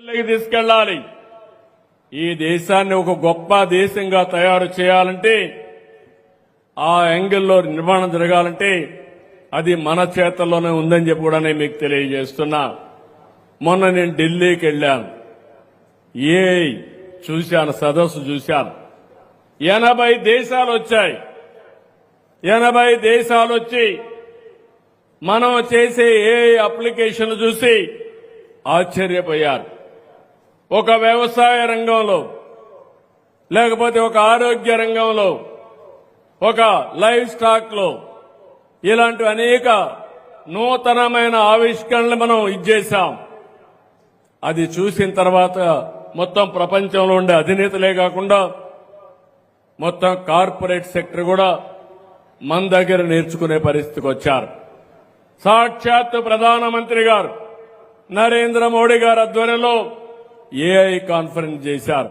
తీసుకెళ్లాలి. ఈ దేశాన్ని ఒక గొప్ప దేశంగా తయారు చేయాలంటే, ఆ యాంగిల్లో నిర్మాణం జరగాలంటే అది మన చేతల్లోనే ఉందని చెప్పి కూడా నేను మీకు తెలియజేస్తున్నా. మొన్న నేను ఢిల్లీకి వెళ్ళాను. చూశాను, సదస్సు చూశాను. 80 దేశాలు వచ్చాయి. 80 దేశాలు వచ్చి మనం చేసే అప్లికేషన్ చూసి ఆశ్చర్యపోయారు. ఒక వ్యవసాయ రంగంలో, లేకపోతే ఒక ఆరోగ్య రంగంలో, ఒక లైవ్ స్టాక్ లో ఇలాంటి అనేక నూతనమైన ఆవిష్కరణలు మనం ఇచ్చేశాం. అది చూసిన తర్వాత మొత్తం ప్రపంచంలో ఉండే అధినేతలే కాకుండా మొత్తం కార్పొరేట్ సెక్టర్ కూడా మన దగ్గర నేర్చుకునే పరిస్థితికి వచ్చారు. సాక్షాత్తు ప్రధానమంత్రి గారు నరేంద్ర మోడీ గారి ఆధ్వర్యంలో AI కాన్ఫరెన్స్ చేశారు.